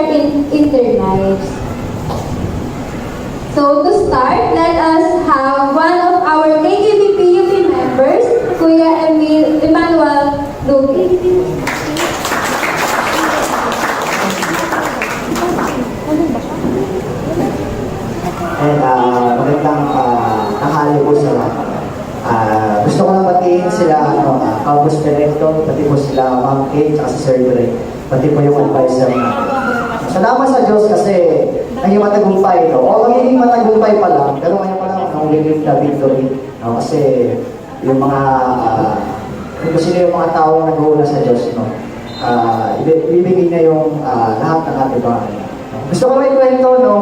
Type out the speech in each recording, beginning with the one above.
share in their lives. So to start, let us have one of our KKBP UP members, Kuya Emmanuel Luque. And magandang tanghali po sa lahat. Gusto ko lang batiin sila, Campus Director, pati po sila Ma'am Kate, at si Sir Dre, pati po yung advisor natin. Salamat sa Diyos kasi naging matagumpay, no? O magiging matagumpay pa lang, pero ngayon pa lang nangulingin na victory. No? Kasi yung mga, kung sino yung mga taong nag-uuna sa Diyos, no? Ibibigay na yung lahat ng ating bahay. Gusto ko may kwento, no,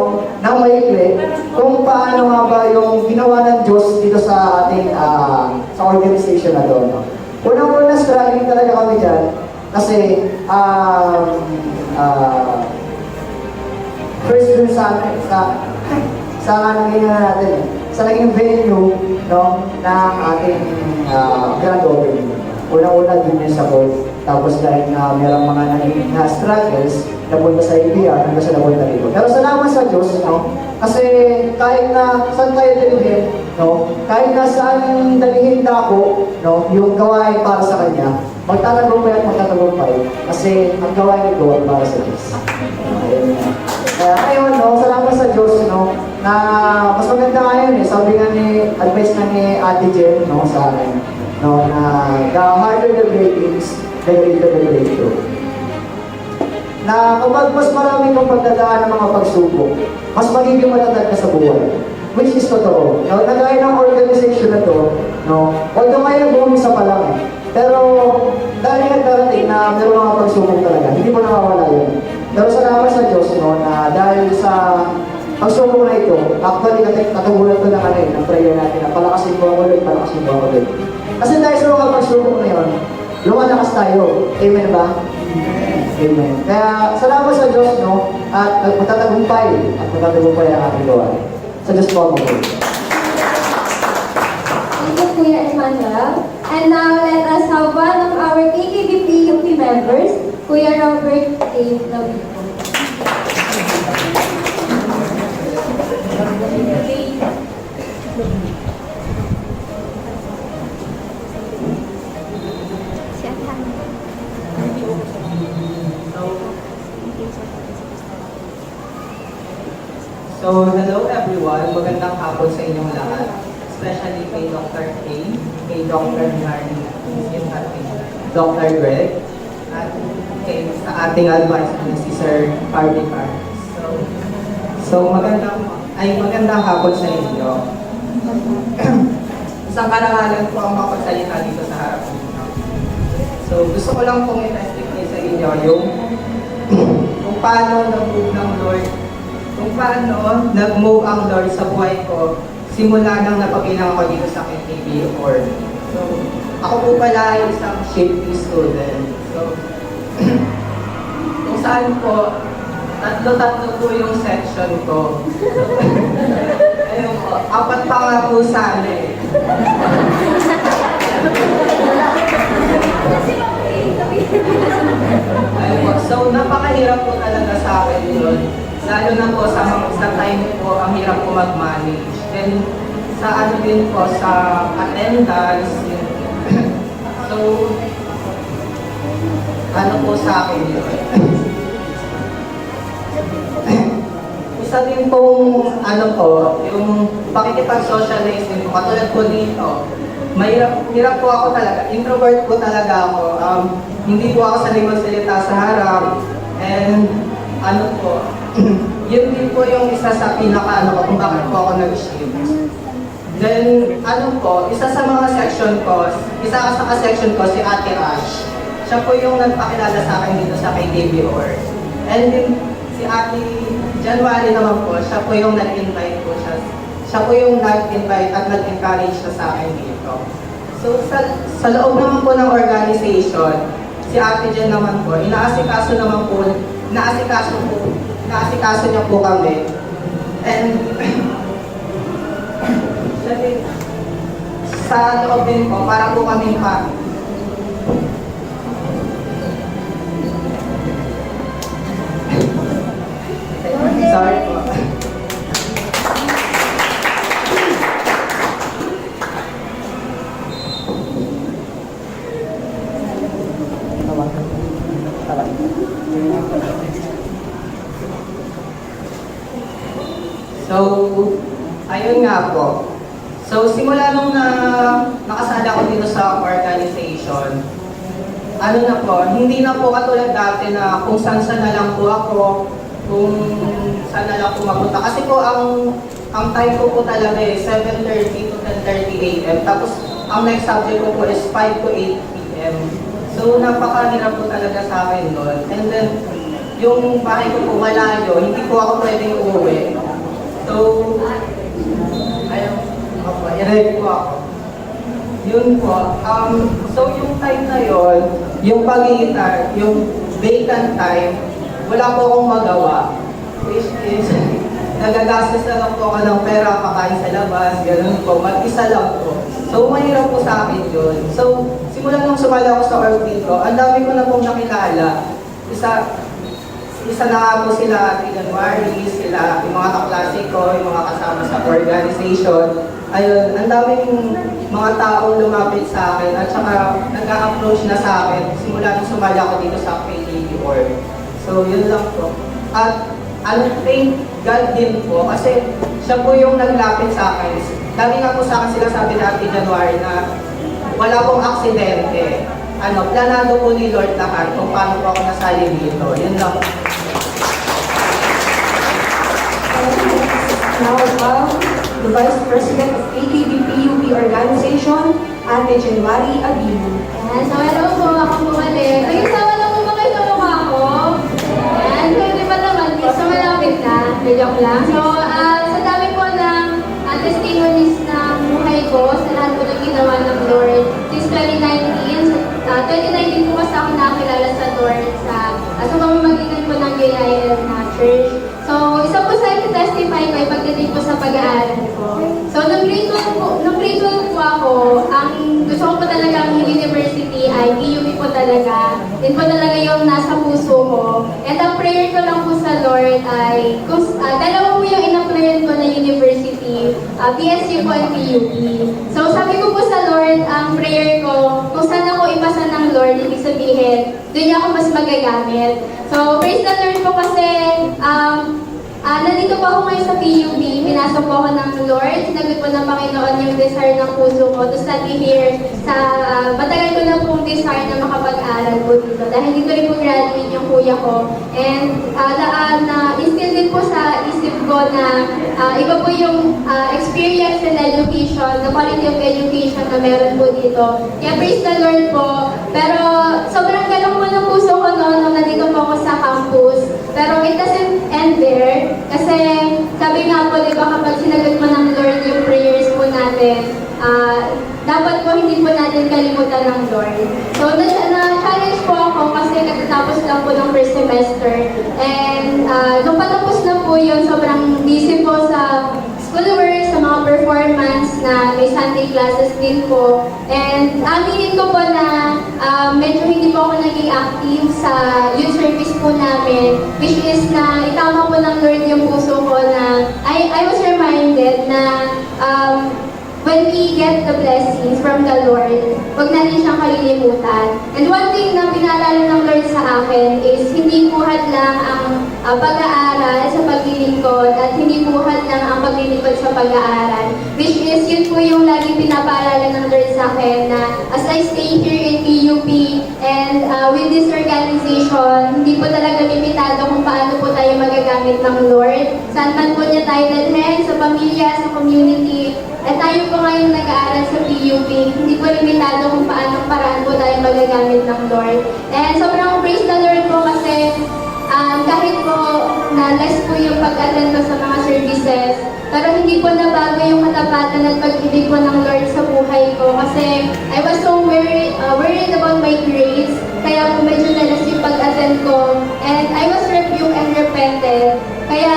ng maikli, kung paano nga ba yung ginawa ng Diyos dito sa ating, sa organization na doon, no. Unang-una, struggling talaga kami dyan, kasi, first dun sa naging natin, sa naging venue, no, ng ating grand opening. Unang-una din yun sa board, tapos dahil na merong mga naging struggles, napunta sa ABR, hanggang sa napunta rito. Pero salamat sa Diyos, no? Kasi kahit na saan tayo dalhin, no? Kahit na saan dalhin dako, no? Yung gawain para sa Kanya, magtatagumpay at magtatagumpay. Kasi ang gawain ito ay para sa Diyos. Kaya ayun, no? Salamat sa Diyos, no? Na mas maganda ngayon, eh. Sabi nga ni, advice na ni Ate Jen, no? Sa akin, no? Na the harder the breakings, the greater the breakthrough. Na kapag mas marami kang pagdadaan ng mga pagsubok, mas magiging matatag ka sa buhay. Which is totoo. No? Nagaya ng organization na to, no? Although ngayon bumisa pa lang eh. Pero dahil at darating na meron mga pagsubok talaga, hindi mo nakawala yun. Pero salamat sa Diyos, no? Na dahil sa pagsubok na ito, actually katagulan ko ng ng prayer natin na palakasin mo ako ulit, palakasin mo ako ulit. Kasi dahil sa mga pagsubok na yun, lumalakas tayo. Amen ba? Amen. Kaya salamat sa Diyos, no? At magtatagumpay ang ating gawain. Sa Diyos po ako. Thank you, Kuya Emmanuel. And now, let us have one of our KKBP UP members, Kuya Robert A. Lavico. So, hello everyone. Magandang hapon sa inyong lahat. Especially kay Dr. Kay, kay Dr. Nari, at kay Dr. Greg, at kay sa ating advisor si Sir Harvey Carlos. So magandang hapon sa inyo. Isang karangalan po ang makapagsalita dito sa harap ninyo. So, gusto ko lang pong i-testify sa inyo yung kung paano nag-move ng Lord, kung paano nag-move ang Lord sa buhay ko simula nang napabilang ako dito sa KKB Org. So, ako po pala ay isang shapely student. So, kung saan po, tatlo-tatlo po yung section ko. Ayun po, apat pa nga po sana eh. Ayun po, so napakahirap po talaga sa akin yun. Lalo na po sa time po, ang hirap po mag-manage. Then, sa ano din po, sa attendance. So, ano po sa akin yun? Isa din pong, ano po, yung pakikipag-socialize din po, katulad po dito, hirap po ako talaga, introvert po talaga ako. Hindi po ako sanay magsalita sa harap. And, ano po, yun din po yung isa sa pinaka-ano ko kung bakit po ako nag-shift. Then, ano po, isa sa mga section ko, isa sa ka-section ko, si Ate Ash. Siya po yung nagpakilala sa akin dito sa KKB Org. And then, si Ate January naman po, siya po yung nag-invite po siya. Siya po yung nag-invite at nag-encourage siya sa akin dito. So, sa loob naman po ng organization, si Ate Jen naman po, inaasikaso niya po kami. And sa loob din po, para po kami ayun nga po. So, simula nung nakasali ako dito sa organization, ano na po, hindi na po katulad dati na kung saan na lang po ako, kung saan na lang po mapunta. Kasi po, ang time ko po talaga 7:30 to 10:30 a.m. Tapos, ang next subject ko po is 5 to 8 p.m. So, napakahirap po talaga sa akin doon. And then, yung bahay ko po malayo, hindi po ako pwedeng uuwi. So, ayun, i-ready po ako. Yun po. So, yung time na yon, yung pag-iitar, yung vacant time, wala po akong magawa. Which is, nagagastos na lang po ako ng pera, pakain sa labas, gano'n po. Mag-isa lang po. So, mahirap po sa akin yun. So, simula nung sumali ako sa org dito, ang dami ko na pong nakilala. Isa na nga po sila, January, sila, yung mga kaklase ko, yung mga kasama sa organization. Ayun, ang daming mga taong lumapit sa akin at saka nag-a-approach na sa akin simula nung sumali ako dito sa KKB org. So, yun lang po. At thank God din po kasi siya po yung naglapit sa akin. Lagi nga po sa akin sila sabi na January na wala pong aksidente. Planado po ni Lord lahat kung paano po ako nasali dito. Yun lang. Now, the Vice President of AKB-PUP Organization, Ate January Abino. Ayan, so hello po, ako po ulit. Ay, sawa lang po ba kayo sa mukha ko? Ayan, pwede pa naman, so malapit na. Joke lang. So, sa dami po ng testimonies ng buhay ko, sa lahat po ng ginawa ng Lord since 2019. 2019 po kasi ako nakakilala sa Lord sa pamamagitan po ng GIL na church. So, isa po sa testify ko ay pagdating po sa pag-aaral ko. So, nung grade 12 po ako, ang gusto ko po talaga ang university ay PUP po talaga. Din po talaga yung nasa puso ko. And ang prayer ko lang po sa Lord ay, dalawa po yung in-applyan ko na university, PSU po at PUP. So, sabi ko po sa Lord, ang prayer ko, kung saan ako ipasa ng Lord, ibig sabihin, doon niya ako mas magagamit. So, praise the Lord po kasi, nandito po ako ngayon sa PUP, pinasok po ako ng Lord, sinagot po ng Panginoon yung desire ng puso ko to study here sa, matagal ko na pong desire na makapag-aral po dito. Dahil dito rin po graduate yung kuya ko. And na-instill din po sa isip ko na iba po yung experience and education, the quality of education na meron po dito. Kaya praise the Lord po. Pero sobrang galong po ng puso ko noon nung nandito po ako sa campus. Pero it doesn't end there. Kasi sabi nga po, di ba, kapag sinagot mo ng Lord yung prayers po natin, dapat po hindi po natin kalimutan ng Lord. So, na-challenge po ako kasi katatapos lang po ng first semester. And nung patapos na po yun, sobrang busy po sa schoolwork, sa mga performance na may Sunday classes din po. And aminin ko po na medyo hindi po ako naging active sa youth service po namin, which is na itama po ng Lord yung puso ko na I was reminded na when we get the blessings from the Lord, huwag natin siyang kalilimutan. And one thing na pinaalala ng Lord sa akin is hindi buhat lang ang pag-aaral sa paglilingkod at hindi buhat lang ang paglilingkod sa pag-aaral. Which is, yun po yung laging pinapaalala ng Lord sa akin na as I stay here in PUP and with this organization, hindi po talaga limitado kung paano po tayo magagamit ng Lord. Saan man po niya tayo dalhin, sa pamilya, sa community. At tayo po ngayon nag-aaral sa PUP, hindi po limitado kung paano paraan po tayo magagamit ng Lord. And sobrang praise the Lord po kasi kahit po na less po yung pag-attend ko sa mga services, pero hindi po nabago yung katapatan at pag-ibig po ng Lord sa buhay ko kasi I was so worried about my grades, kaya po medyo nalas yung pag-attend ko and I was rebuked and repented. Kaya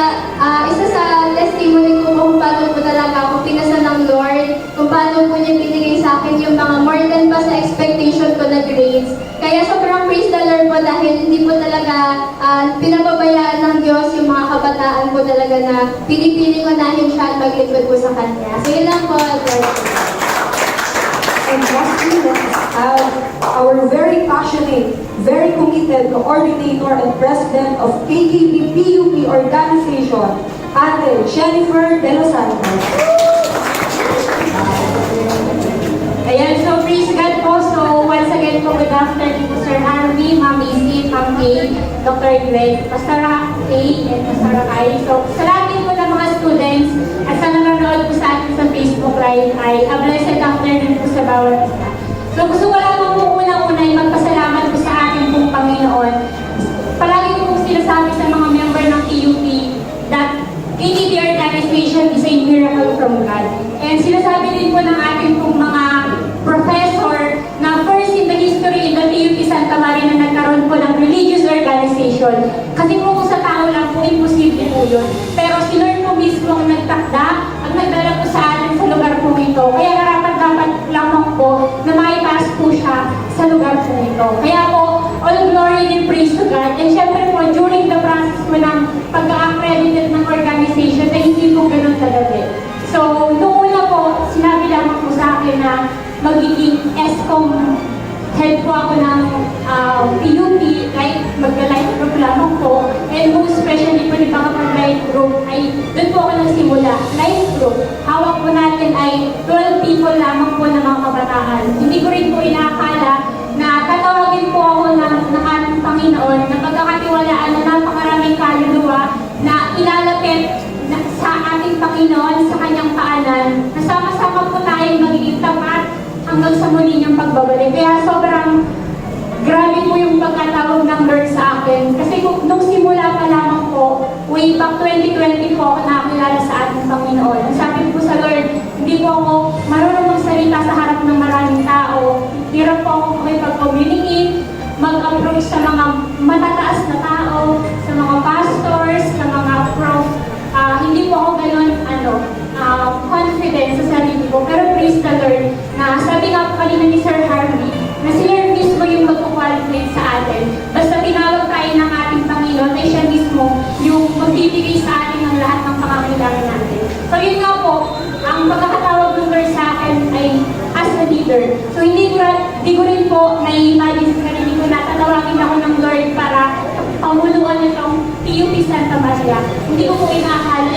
isa sa testimony ko kung paano po talaga ako pinasa ng Lord, kung paano po niya binigay sa akin yung mga more than pa sa expectation ko na grades. Kaya sobrang praise the Lord po dahil hindi po talaga pinababayaan ng Diyos yung mga kabataan po talaga na pinipiling unahin siya at maglingkod po sa Kanya. So yun lang po, Lord. And lastly, let us have our very passionate, very committed coordinator and president of KKB-PUP Organization, Ate Jennifer De Los Santos. Ayan, so praise God po. So once again po, good afternoon po Sir Harvey, Ma'am Izzy, Ma'am Kay, Dr. Gwen, Pastor A, and Pastor Kai. So sa lahat din po ng mga students at sa nanonood po sa atin sa Facebook Live ay a blessed afternoon po sa bawat isa. So gusto ko lang po unang-una ay magpasalamat po sa ating pong Panginoon. Palagi ko po sinasabi sa mga member ng TUP that KTP organization is a miracle from God. And sinasabi din po ng ating pong mga professor na first in the history in the TUP Santa Maria na nagkaroon po ng religious organization. Kasi po kung sa tao lang po, imposible po yun. Pero si Lord po mismo ang nagtakda at nagdala po sa atin sa lugar po ito. Kaya dapat lamang po na maitaas po siya sa lugar po ito. Kaya po, all glory and praise to God. And syempre po, during the process po ng pag-accredited ng organization, ay hindi po ganun talaga. So, noong una po, sinabi lamang po sa akin na magiging ESCOM head po ako ng PUP, like mag-life group lamang po. And most especially po ni pag-life group ay doon po ako nagsimula. Life group, hawak po natin ay 12 people lamang po na mga kabataan. Hindi ko rin po inaakala na tatawagin po ako ng ating Panginoon na pagkakatiwalaan na napakaraming kaluluwa na ilalapit sa ating Panginoon, sa kanyang paanan, na sama-sama po tayong magiging tapat hanggang sa muli niyang pagbabalik. Kaya sobrang grabe po yung pagkatawag ng Lord sa akin. Kasi nung simula pa lamang po, way back 2020 po ako nakakilala sa ating Panginoon. Sabi po sa Lord, hindi po ako marunong magsalita sa harap ng maraming tao. Hirap po ako makipag-communicate, mag-approach sa mga matataas na tao, sa mga pastors, sa mga prof. Hindi po ako ganun, confident sa sarili ko. Pero praise the Lord, na sabi nga po kanina ni Sir Harvey, na si Lord mismo yung magkukwalifikate sa atin. Basta tinawag tayo ng ating Panginoon, ay siya mismo yung magbibigay sa atin ng lahat ng pangangailangan natin. So yun nga po, ang pagkakatawag ng Lord sa akin ay as a leader. So hindi ko rin po na-imagine sa sarili ko na tatawagin ako ng Lord para pamuluan nitong TUP Santa Maria. Hindi ko po inaakala,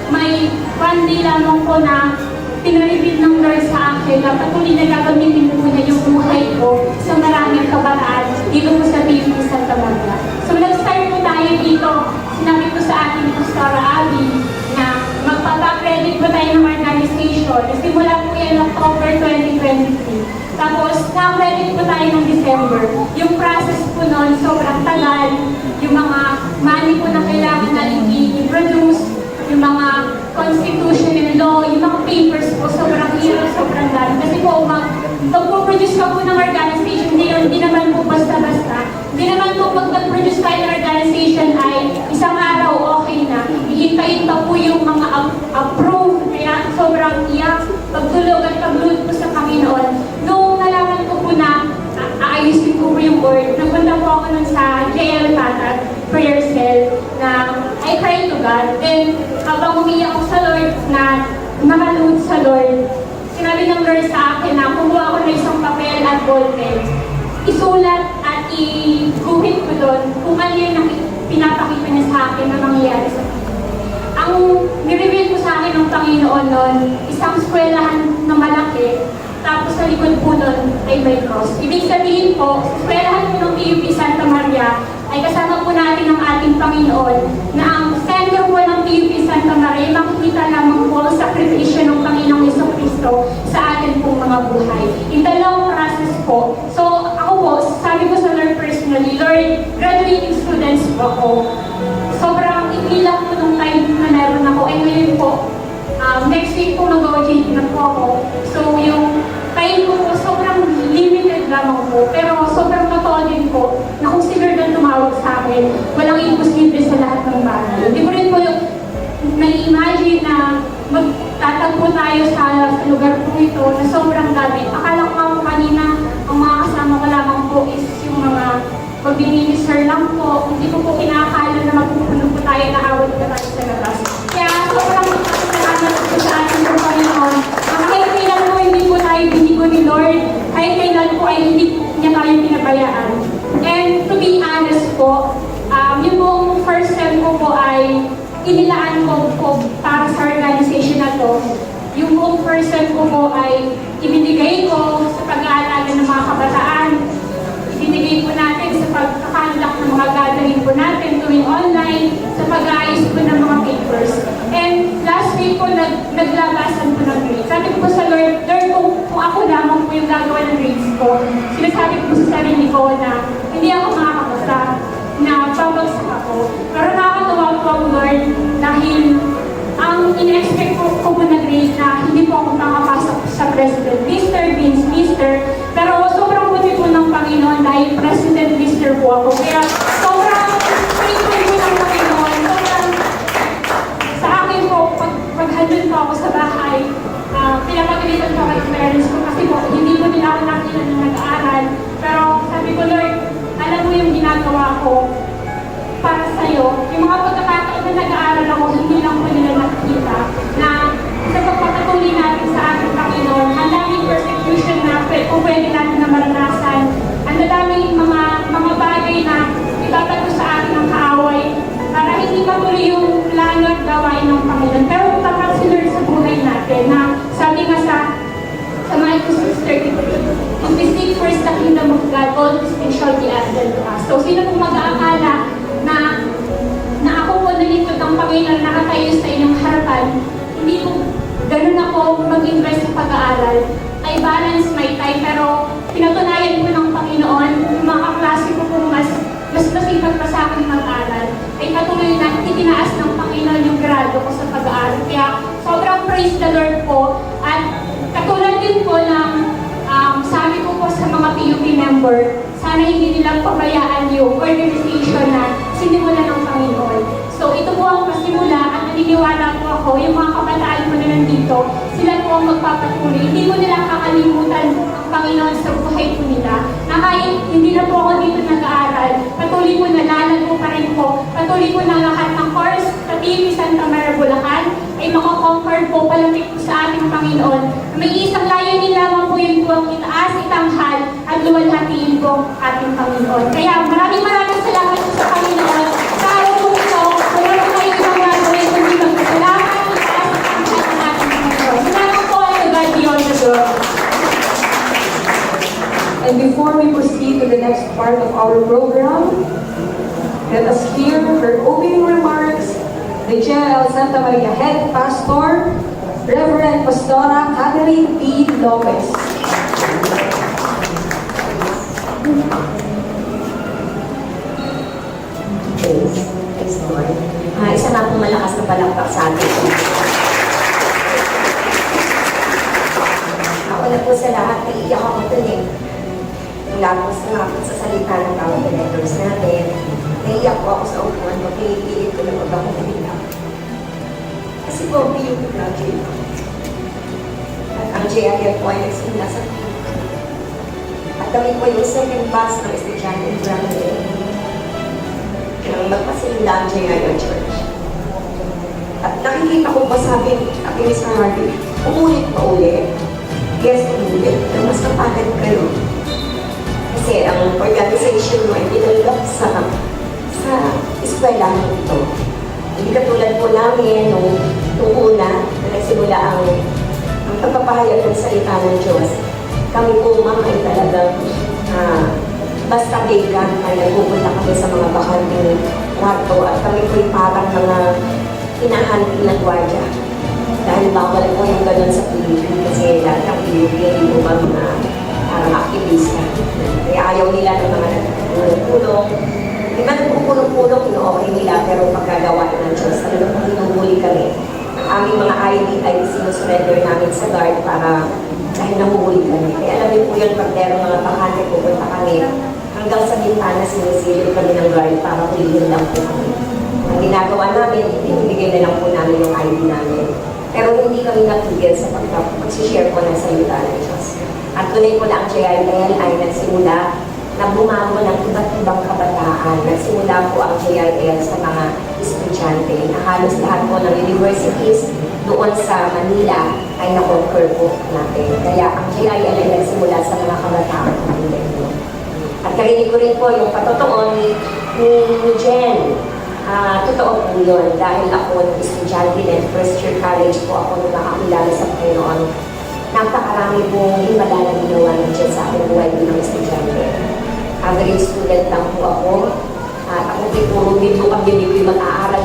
may one day lamang po na pinaribid ng Lord sa akin na patuloy na gagamitin po na yung buhay ko sa maraming kabataan dito po sa TUP Santa Maria. So nag-start po tayo dito, sinabi ko sa ating Pastor Abby na magpapakredit po tayo ng organization. Simula po yan October 2023. Tapos, na-credit po tayo ng December. Yung process po noon, sobrang tagal. Yung mga money po na kailangan natin i-produce, yung mga constitution and law, yung mga papers po, sobrang hirap, sobrang dami. Kasi po, mag-produce ka po ng organization, hindi naman po basta-basta. Hindi naman po mag-produce tayo ng organization ay isang araw, okay na. Ihintayin pa po yung mga approve, kaya sobrang iyak, pagtulog at pag-load po sa Panginoon. Nung nalaman ko po na aayusin ko po yung board, napunta po ako nun sa JL Patag prayer cell na I pray to God. Then, habang umiyak ako sa Lord na nakalood sa Lord, sinabi ng Lord sa akin na kumuha ako ng isang papel at ballpen. Isulat at iguhit ko doon kung ano yung pinapakita niya sa akin na nangyayari sa akin. Ang nireveal ko sa akin ng Panginoon noon, isang eskwelahan na malaki, tapos sa likod po doon ay may cross. Ibig sabihin po, eskwelahan po ng TUP Santa Maria ay kasama po natin ang ating Panginoon na ang center po ng TUP Santa Maria makikita lamang po ang sakripisyo ng Panginoong Jesucristo sa atin pong mga buhay. In the long process po. So ako po, sabi ko sa Lord personally, Lord, graduating students po ako. Sobrang ilang po nung time na meron ako. And ngayon po, next week po mag-OJT na po ako. So yung time ko po sobrang limited lamang po. Pero sobrang totoo din po na kung si Lord ang tumawag sa akin, walang imposible sa lahat ng bagay. Hindi ko rin po yung na-imagine na magtatagpo tayo sa lugar po ito na sobrang dami. Akala ko nga po kanina, ang mga kasama ko lamang po is yung mga pag-minister lang po. Hindi ko po kinakala na magpupuno po tayo na awal na tayo sa labas. Kaya sobrang salamat po sa ating Panginoon. Kahit kailan po hindi po tayo binigo ni Lord, kahit kailan po ay hindi niya tayo pinabayaan. And to be honest po, yung pong first sem ko po ay inilaan ko po ito ay ibinigay ko sa pag-aalaga ng mga kabataan. Ibinigay po natin sa pagkakandak ng mga gathering po natin tuwing online, sa pag-aayos po ng mga papers. And last week po, naglabasan po ng grades. Sabi ko po sa Lord, kung ako lamang po yung gagawa ng grades ko, sinasabi ko po sa sarili ko na hindi ako makakapasa, na babagsak ako. Pero nakakatawa po ang Lord dahil ang in-expect ko po na grade na hindi po ako makapasok sa President Lister, Vince Lister, pero sobrang buti po ng Panginoon dahil President Lister po ako. Kaya sobrang faithful po ng Panginoon. Sobrang sa akin po, paghandun po ako sa bahay, pinapagalitan po kay parents ko kasi po hindi po nila ako nakita na nag-aaral. Pero sabi ko, Lord, alam mo yung ginagawa ko para sa'yo. Yung mga pagkakataon na nag-aaral ako, hindi lang po nila nakikita na sa pagpapatuloy natin sa ating Panginoon, ang daming persecution na kung pwede natin na maranasan, ang daming mga bagay na itatago sa atin ng kaaway para hindi matuloy yung plano at gawain ng Panginoon. Pero tapat si Lord sa buhay natin na sabi nga sa Marcos 6:33, if we seek first the kingdom of God, all these things shall be added to us. So sino pong mag-aakala na ako po nalingkod ng Panginoon na nakatayo sa inyong harapan, hindi po ganun ako mag-invest sa pag-aaral. I balance my time, pero pinatunayan ko ng Panginoon, yung mga kaklase ko po mas masipag pa sa akin mag-aaral, ay patuloy na itinaas ng Panginoon yung grado ko sa pag-aaral. Kaya sobrang praise the Lord po. At katulad din po ng sabi ko po sa mga PUP member, sana hindi nilang pabayaan yung organization na sinimulan ng Panginoon. So ito po ang pasimula at naniniwala po ako, yung mga kabataan po na nandito, sila po ang magpapatuloy. Hindi mo nila kakalimutan ang Panginoon sa buhay po nila. Na kahit hindi na po ako dito nag-aaral, patuloy po nalalago pa rin po. Patuloy po na lahat ng course sa PUP Santa Maria, Bulacan ay makakonquer po, palapit po sa ating Panginoon. May isang layunin lamang po yun po ang itaas, itanghal, at luwalhatiin po ang ating Panginoon. Kaya maraming salamat po sa Panginoon. Sa araw po ito, wala po kayo ibang gagawin kundi magpasalamat, itaas, itanghal ang ating Panginoon. Salamat po at to God be all the glory. And before we proceed to the next part of our program, let us hear her opening remarks, the JL Santa Maria Head Pastor, Reverend Pastora Catherine P. Lopez. Praise the Lord. Isa na pong malakas na palakpak sa atin. Ako na po sa lahat, naiiyak ako tuloy. Mula po sa salita ng tawag directors natin, naiiyak po ako sa upuan ko, pinipilit ko na wag ako umiyak. Kasi po, PUP graduate ako. At ang JIL po ay nagsimula sa PUP. At kami po yung second batch ng estudyante ng graduate nang magpasimula ang JIL Church. At nakikita ko ba sabi ni Sir Harvey, umulit pa ulit. Yes, umulit. Pero mas kapagad kayo. Kasi ang organization mo ay dinulog sa eskwela ito. Hindi katulad po namin nung una na nagsimula ang pagpapahayag ng salita ng Diyos. Kami po mga ay talagang basta vegan ay nagpupunta kami sa mga bakanting kwarto at kami po'y parang mga hinahanting na gwardiya. Dahil bawal po yung gano'n sa Pilipinas kasi lahat ng Pilipinas po ba mga parang aktivista. Kaya ayaw nila ng mga nagpulong. Di ba nagpupulong-pulong, ino-okay nila pero pagkagawain ng Diyos, talagang kung inuhuli kami. Ang aming mga ID ay sinusurrender namin sa guard para dahil nahuhuli kami. Kaya alam niyo po yung pagdero mga bakante, pupunta kami hanggang sa bintana, sinisilip kami ng guard para hulihin lang po kami. Ang ginagawa namin, ibigay na lang po namin yung ID namin. Pero hindi kami natigil sa pag-share po ng salita ng Diyos. At tuloy po na ang JIL ay nagsimula na bumago ng iba't ibang kabataan. Nagsimula po ang JIL sa mga estudyante na halos lahat po ng universities doon sa Manila ay na-conquer po natin. Kaya ang JIL ay nagsimula sa mga kabataan natin. At karinig ko rin po yung patotoo ni Jen. Totoo po yun dahil ako ng estudyante din, first year college po ako nung nakakilala sa Panginoon. napakarami pong himala na ginawa ng Diyos sa aking buhay bilang estudyante. Average student lang po ako. At ako puro dito ang binigay mag-aaral.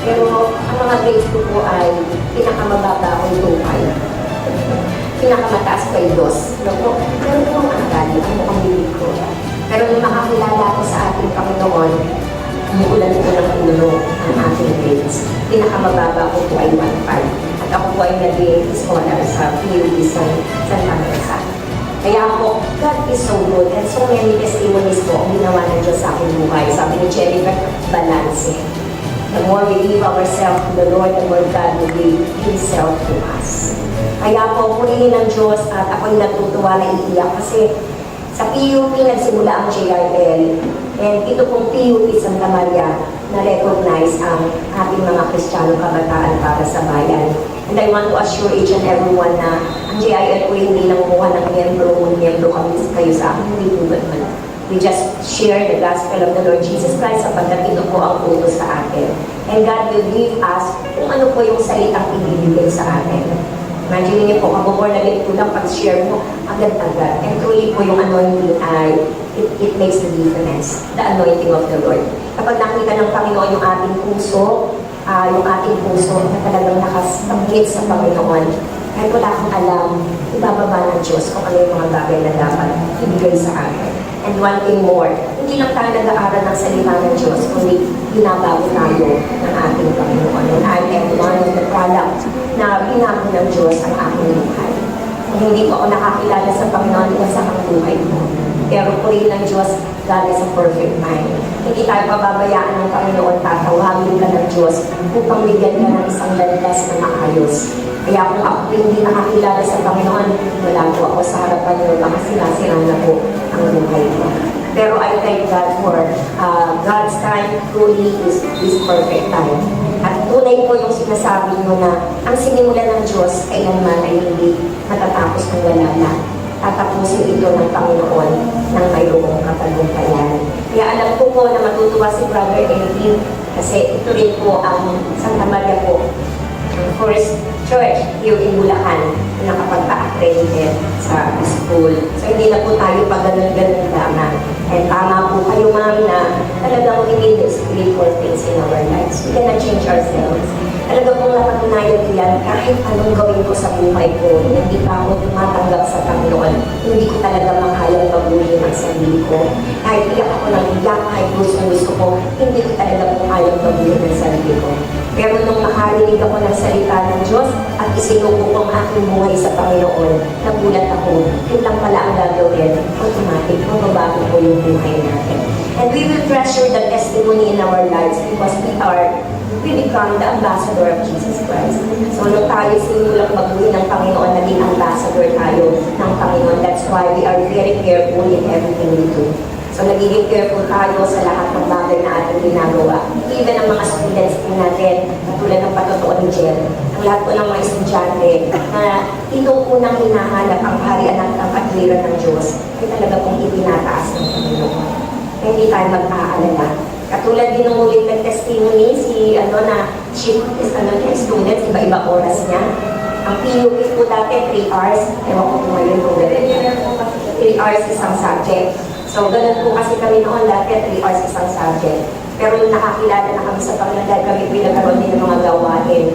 Pero ang mga grades ko po ay pinakamababa ko yung 2.5. Pinakamataas ko ay 2. Pero po ang aral, ang mukhang bibig ko. Pero nung makakilala ako sa ating Panginoon, umuulan ko ng ulo ang ating grades. Pinakamababa ko po ay 1.5. At ako po ay naging scholar sa PUP Santa Mesa. Kaya ako, God is so good and so many testimonies po ang ginawa ng Diyos sa aking buhay. Sabi ni Jennifer, balance. The more we give ourselves to the Lord, the more God will give Himself to us. Kaya po, purihin ng Diyos at ako'y natutuwa na iiyak kasi sa PUP nagsimula ang JRL and ito pong PUP Santa Maria na-recognize ang ating mga Kristiyanong kabataan para sa bayan. And I want to assure each and everyone na ang JIL po hindi lang kuha ng miyembro kami kayo sa akin, hindi po naman. We just share the gospel of the Lord Jesus Christ sapagkat ito po ang utos sa atin. And God will give us kung ano po yung salitang ibibigay sa atin. Imagine niyo po, kabukor na ganito lang pag-share mo, agad-agad. And truly po yung anointing ay, it makes the difference. The anointing of the Lord. Kapag nakita ng Panginoon yung ating puso, na talagang nakasabit sa Panginoon, kahit wala akong alam, ibababa ng Diyos kung ano yung mga bagay na dapat ibigay sa akin. And one thing more, hindi lang tayo nag-aaral ng salita ng Diyos, kundi binabago tayo ng ating Panginoon. And I am one of the products na binago ng Diyos ang aking buhay. Kung hindi po ako nakakilala sa Panginoon, sa ang buhay ko. Pero purihin ng Diyos, God is a perfect mind. Hindi tayo pababayaan ng Panginoon, tatawagin ka ng Diyos upang bigyan ka ng isang landas na maayos. Kaya kung ako hindi nakakilala sa Panginoon, wala po ako sa harapan niyo, baka sinasira na po ang buhay ko. Pero I thank God for God's time truly is perfect time. At tunay po yung sinasabi niyo na ang sinimulan ng Diyos kailanman ay hindi matatapos ng wala na. Tatapusin ito ng Panginoon ng mayroong katagumpayan. Kaya alam ko po na matutuwa si Brother Elvin kasi ito rin po ang Santa Maria po, ang first church here in Bulacan na nakapagpa-accredited sa school. So hindi na po tayo pag ganun-ganun lamang. And tama po kayo ma'am na talagang we need the spiritual things in our lives. We cannot change ourselves. Talaga pong napatunayan ko yan, kahit anong gawin ko sa buhay ko, hindi pa ako tumatanggap sa Panginoon, hindi ko talaga makayang mabuhin ang sarili ko. Kahit iyak ako ng iyak, kahit gusto ko, hindi ko talaga po kayang mabuhin ang sarili ko. Pero nung makarinig ako ng salita ng Diyos at isinuko ko ang aking buhay sa Panginoon, nagulat ako, yun lang pala ang gagawin, automatic, mababago ko yung buhay natin. And we will treasure the testimony in our lives because we become the ambassador of Jesus Christ. So, nung tayo sinulang baguhin ng Panginoon, naging ambassador tayo ng Panginoon. That's why we are very careful in everything we do. So, nagiging careful tayo sa lahat ng bagay na ating ginagawa. Even ang mga students po natin, katulad ng patotoo ni Jen, ang lahat po ng mga estudyante na itong unang hinahanap ang harian ng katwiran ng Diyos ay talaga pong itinataas ng Panginoon. Hindi tayo mag-aalala. Katulad din ng ulit ng testimony, she is students, iba-iba oras niya. Ang PUP po dati, 3 hours. Ewan ko kung ngayon po ganun. 3 hours isang subject. So, ganun po kasi kami noon dati, 3 hours isang subject. Pero nung nakakilala na kami sa Panginoon, dahil kami pinagkaroon din ng mga gawain,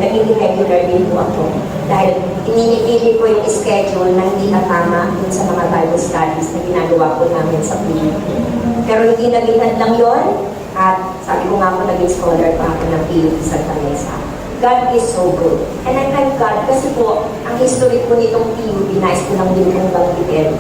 naging regular din po ako. Dahil ininipili ko yung schedule na hindi natama dun sa mga Bible studies na ginagawa ko namin sa PUP. Pero hindi naging lang yon at sabi ko nga po naging scholar pa ako ng PUP Santa Mesa. God is so good. And I thank God kasi po, ang history po nitong PUP, nais ko lang din kong banggitin.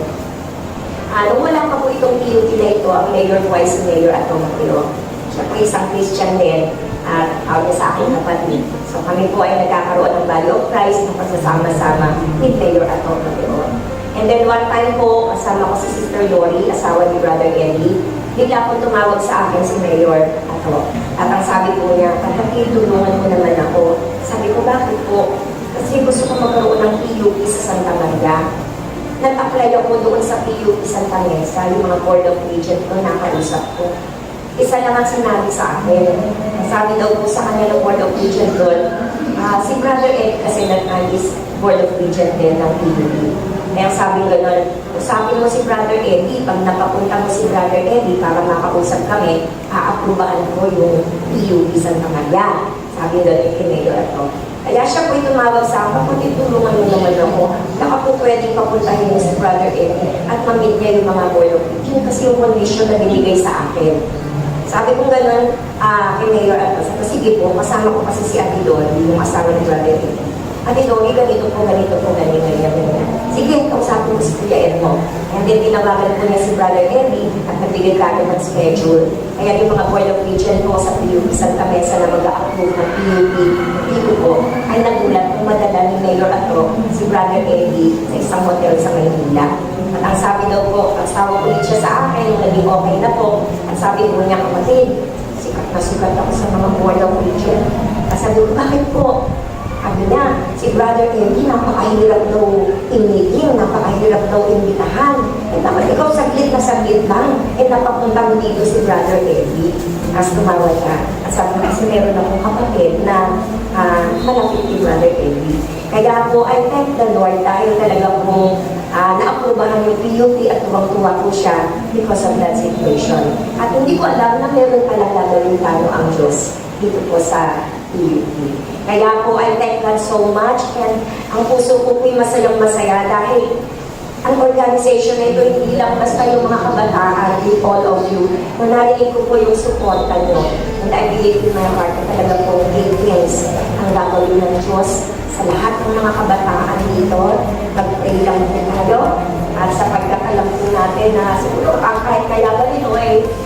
Nung wala pa po itong PUP na ito, ang Mayor Vice Mayor Atomatio, siya po isang Christian din at sa aking kapatid. So kami po ay nagkakaroon ng Body of Christ na pagsasama-sama with Mayor Atomatio. And then one time po, kasama ko si Sister Lori, asawa ni Brother Eddie, bigla po tumawag sa akin si Mayor Ato. At ang sabi po niya, kapatid, tulungan mo naman ako. Sabi ko, bakit po? Kasi gusto ko magkaroon ng PUP sa Santa Maria. Nag-apply ako doon sa PUP Santa Mesa, yung mga Board of Regents ko, nakausap ko. Isa lang ang sinabi sa akin. Sabi daw po sa kanya ng Board of Regents doon, Si Brother Ed kasi is Board of Regent din ng PUP. Kaya sabi gano'n, usapin mo si Brother Eddie, pag napapunta mo si Brother Eddie para makausap kami, aaprubahan ko yung PUP Santa Maria. Sabi gano'n kay Mayor Ato. Kaya siya po tumawag sa akin, kung tulungan mo naman ako, baka po pwedeng papuntahin mo si Brother Eddie at ma-meet niya yung mga Board of Regent kasi yung condition na binigay sa akin. Sabi ko gano'n kay Mayor Ato, sabi ko, sige po, kasama ko kasi si Ate Dolly, yung asawa ni Brother Eddie. Ate Dolly, ganito po, ganito, ganyan. Sige, kausapin mo si Kuya Edmo. And then, tinawagan po niya si Brother Eddie at nagbigay kami ng schedule. Kaya yung mga Board of Regent po sa PUP Santa Mesa na mag-a-approve ng PUP dito po, ay nagulat kung madala ni Mayor Ato si Brother Eddie sa isang hotel sa Maynila. At ang sabi daw po, ang tawag ulit siya sa akin, yung naging okay na po, ang sabi po niya, kapatid, sikat na sukat ako sa mga Board of Regent. Sabi ko, bakit po? Sabi niya, si Brother Eddie, napakahirap daw i-meeting, napakahirap daw imbitahan. Eh, dapat ikaw saglit lang. Eh, napapunta mo dito si Brother Eddie. Tapos tumawa siya. At sabi ko, kasi meron akong kapatid na malapit ni Brother Eddie. Kaya po, I thank the Lord dahil talaga po na-approbahan yung PUP at tuwang-tuwa po siya because of that situation. At hindi ko alam na meron palang gagawin tayo ang Diyos dito po sa PUP. Kaya po, I thank God so much and ang puso ko po'y masayang-masaya dahil ang organization na ito hindi lang basta yung mga kabataan with all of you. Narinig ko po yung suporta nyo. And I believe in my heart na talaga po great things ang gagawin ng Diyos sa lahat ng mga kabataan dito. Mag-pray lang po tayo at sa pagkakalam po natin na siguro kahit kaya ganito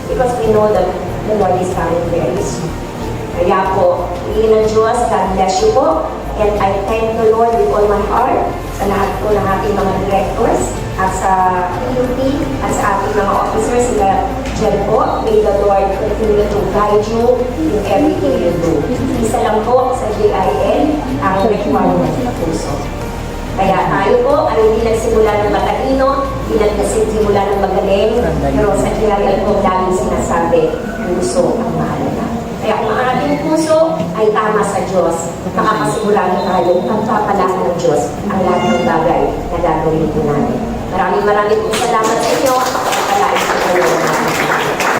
because we know that the Lord is coming very soon. Kaya po, hingin ng Diyos, God bless you po. And I thank the Lord with all my heart sa lahat po ng ating mga directors at sa PUP at sa ating mga officers sila dyan po. May the Lord continue to guide you in everything you do. Isa lang po sa JIN ang requirement ng puso. Kaya tayo po ay hindi nagsimula ng matalino, hindi nagsimula ng magaling, pero sa JIN po laging sinasabi, puso ang mahalaga. Kaya kung ang ating puso ay tama sa Diyos, makakasigurado tayo ang papalaan ng Diyos ang lahat ng bagay na gagawin po natin. Maraming pong salamat sa inyo.